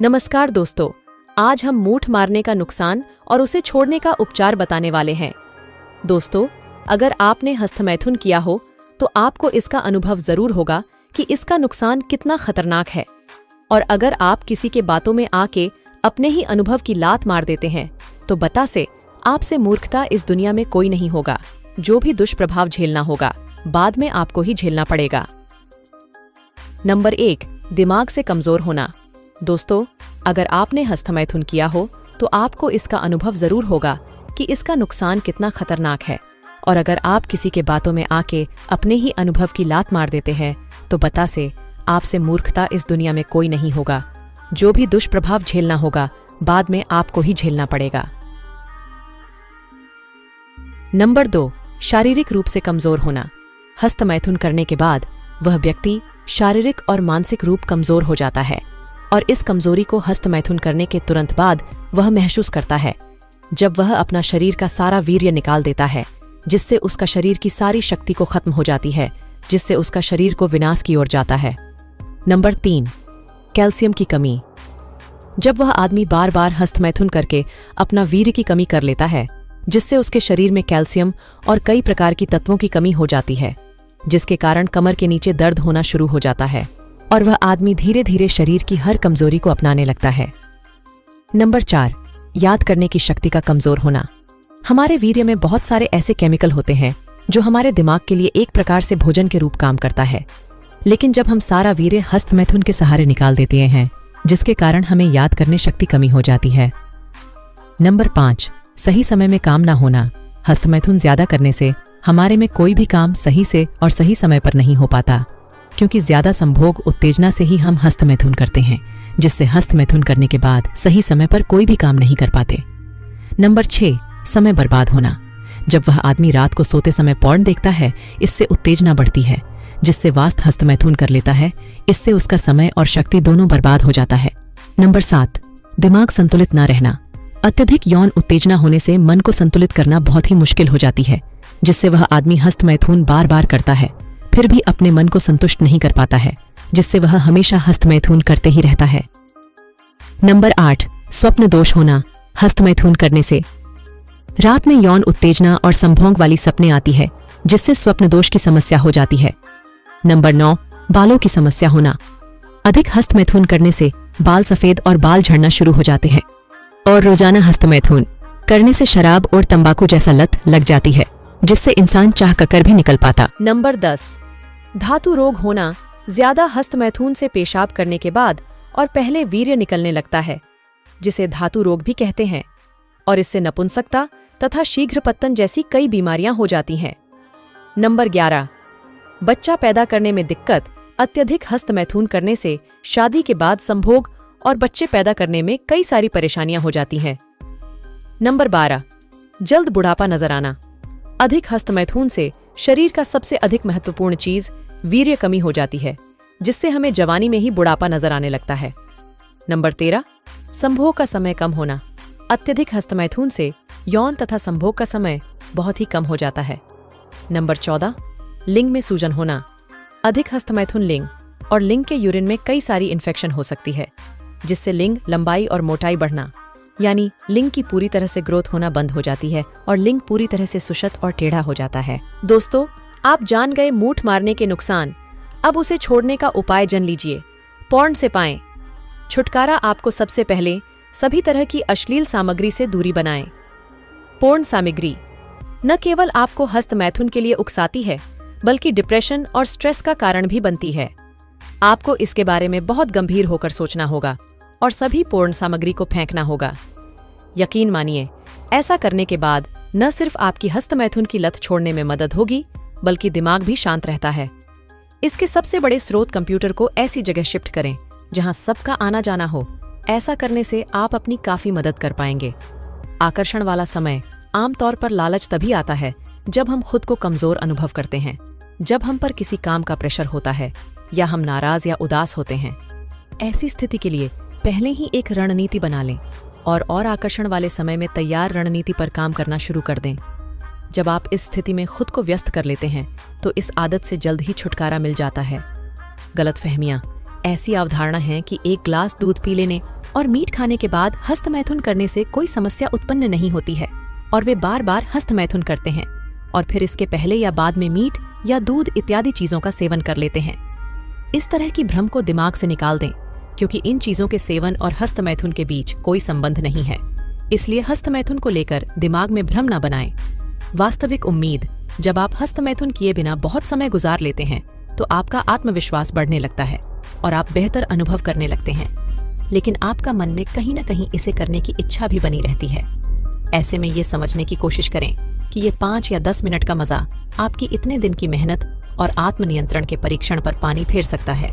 नमस्कार दोस्तों, आज हम मूठ मारने का नुकसान और उसे छोड़ने का उपचार बताने वाले हैं। दोस्तों, अगर आपने हस्तमैथुन किया हो तो आपको इसका अनुभव जरूर होगा कि इसका नुकसान कितना खतरनाक है। और अगर आप किसी के बातों में आके अपने ही अनुभव की लात मार देते हैं तो बता से आपसे मूर्खता इस दुनिया में कोई नहीं होगा। जो भी दुष्प्रभाव झेलना होगा बाद में आपको ही झेलना पड़ेगा। नंबर 1, दिमाग से कमजोर होना। दोस्तों, अगर आपने हस्तमैथुन किया हो तो आपको इसका अनुभव जरूर होगा कि इसका नुकसान कितना खतरनाक है। और अगर आप किसी के बातों में आके अपने ही अनुभव की लात मार देते हैं तो बता से आपसे मूर्खता इस दुनिया में कोई नहीं होगा। जो भी दुष्प्रभाव झेलना होगा बाद में आपको ही झेलना पड़ेगा। नंबर 2, शारीरिक रूप से कमजोर होना। हस्तमैथुन करने के बाद वह व्यक्ति शारीरिक और मानसिक रूप कमजोर हो जाता है और इस कमजोरी को हस्तमैथुन करने के तुरंत बाद वह महसूस करता है, जब वह अपना शरीर का सारा वीर्य निकाल देता है, जिससे उसका शरीर की सारी शक्ति को खत्म हो जाती है, जिससे उसका शरीर को विनाश की ओर जाता है। नंबर 3, कैल्शियम की कमी। जब वह आदमी बार बार हस्तमैथुन करके अपना वीर्य की कमी कर लेता है, जिससे उसके शरीर में कैल्शियम और कई प्रकार की तत्वों की कमी हो जाती है, जिसके कारण कमर के नीचे दर्द होना शुरू हो जाता है और वह आदमी धीरे धीरे शरीर की हर कमजोरी को अपनाने लगता है। नंबर 4, याद करने की शक्ति का कमजोर होना। हमारे वीर्य में बहुत सारे ऐसे केमिकल होते हैं जो हमारे दिमाग के लिए एक प्रकार से भोजन के रूप काम करता है, लेकिन जब हम सारा वीर्य हस्तमैथुन के सहारे निकाल देते हैं, जिसके कारण हमें याद करने शक्ति कमी हो जाती है। नंबर 5, सही समय में काम ना होना। हस्तमैथुन ज्यादा करने से हमारे में कोई भी काम सही से और सही समय पर नहीं हो पाता, क्योंकि ज्यादा संभोग उत्तेजना से ही हम हस्तमैथुन करते हैं, जिससे हस्तमैथुन करने के बाद सही समय पर कोई भी काम नहीं कर पाते। नंबर 6, समय बर्बाद होना। जब वह आदमी रात को सोते समय पॉर्न देखता है, इससे उत्तेजना बढ़ती है, जिससे वास्त हस्तमैथुन कर लेता है। इससे उसका समय और शक्ति दोनों बर्बाद हो जाता है। नंबर 7, दिमाग संतुलित न रहना। अत्यधिक यौन उत्तेजना होने से मन को संतुलित करना बहुत ही मुश्किल हो जाती है, जिससे वह आदमी हस्तमैथुन बार बार करता है, फिर भी अपने मन को संतुष्ट नहीं कर पाता है, जिससे वह हमेशा हस्तमैथुन करते ही रहता है। नंबर 8, स्वप्न दोष होना। हस्तमैथुन करने से रात में यौन उत्तेजना और संभोग वाली सपने आती है, जिससे स्वप्न दोष की समस्या हो जाती है। नंबर 9, बालों की समस्या होना। अधिक हस्तमैथुन करने से बाल सफेद और बाल झड़ना शुरू हो जाते हैं। और रोजाना हस्तमैथुन करने से शराब और तंबाकू जैसा लत लग जाती है, जिससे इंसान चाह कर भी निकल पाता। नंबर 10, धातु रोग होना। ज्यादा हस्तमैथुन से पेशाब करने के बाद और पहले वीर्य निकलने लगता है, जिसे धातु रोग भी कहते हैं, और इससे नपुंसकता तथा शीघ्र पत्तन जैसी कई बीमारियां हो जाती हैं। नंबर 11, बच्चा पैदा करने में दिक्कत। अत्यधिक हस्तमैथुन करने से शादी के बाद संभोग और बच्चे पैदा करने में कई सारी परेशानियां हो जाती हैं। नंबर 12, जल्द बुढ़ापा नजर आना। अधिक हस्तमैथुन से शरीर का सबसे अधिक महत्वपूर्ण चीज वीर्य कमी हो जाती है, जिससे हमें जवानी में ही बुढ़ापा नजर आने लगता है। नंबर 13, संभोग का समय कम होना। अत्यधिक हस्तमैथुन से यौन तथा संभोग का समय बहुत ही कम हो जाता है। नंबर 14, लिंग में सूजन होना। अधिक हस्तमैथुन लिंग और लिंग के यूरिन में कई सारी इन्फेक्शन हो सकती है, जिससे लिंग लंबाई और मोटाई बढ़ना, यानी लिंग की पूरी तरह से ग्रोथ होना बंद हो जाती है और लिंग पूरी तरह से सुषत और टेढ़ा हो जाता है। दोस्तों, आप जान गए मूठ मारने के नुकसान। अब उसे छोड़ने का उपाय जान लीजिए। पॉर्न से पाएं छुटकारा। आपको सबसे पहले सभी तरह की अश्लील सामग्री से दूरी बनाएं। पोर्न सामग्री न केवल आपको हस्तमैथुन के लिए उकसाती है, बल्कि डिप्रेशन और स्ट्रेस का कारण भी बनती है। आपको इसके बारे में बहुत गंभीर होकर सोचना होगा और सभी पोर्न सामग्री को फेंकना होगा। यकीन मानिए, ऐसा करने के बाद न सिर्फ आपकी हस्तमैथुन की लत छोड़ने में मदद होगी, बल्कि दिमाग भी शांत रहता है। इसके सबसे बड़े स्रोत कंप्यूटर को ऐसी जगह शिफ्ट करें जहां सबका आना जाना हो। ऐसा करने से आप अपनी काफी मदद कर पाएंगे। आकर्षण वाला समय आमतौर पर लालच तभी आता है जब हम खुद को कमजोर अनुभव करते हैं, जब हम पर किसी काम का प्रेशर होता है या हम नाराज या उदास होते हैं। ऐसी स्थिति के लिए पहले ही एक रणनीति बना लें और आकर्षण वाले समय में तैयार रणनीति पर काम करना शुरू कर दें। जब आप इस स्थिति में खुद को व्यस्त कर लेते हैं तो इस आदत से जल्द ही छुटकारा मिल जाता है। गलतफहमियां ऐसी अवधारणा है कि एक ग्लास दूध पी लेने और मीट खाने के बाद हस्तमैथुन करने से कोई समस्या उत्पन्न नहीं होती है और वे बार बार हस्तमैथुन करते हैं और फिर इसके पहले या बाद में मीट या दूध इत्यादि चीजों का सेवन कर लेते हैं। इस तरह की भ्रम को दिमाग से निकाल दें, क्योंकि इन चीजों के सेवन और हस्तमैथुन के बीच कोई संबंध नहीं है। इसलिए हस्तमैथुन को लेकर दिमाग में भ्रम न बनाएं। वास्तविक उम्मीद, जब आप हस्तमैथुन किए बिना बहुत समय गुजार लेते हैं तो आपका आत्मविश्वास बढ़ने लगता है और आप बेहतर अनुभव करने लगते हैं, लेकिन आपका मन में कहीं न कहीं इसे करने की इच्छा भी बनी रहती है। ऐसे में ये समझने की कोशिश करें कि ये 5 या 10 मिनट का मजा आपकी इतने दिन की मेहनत और आत्मनियंत्रण के परीक्षण पर पानी फेर सकता है।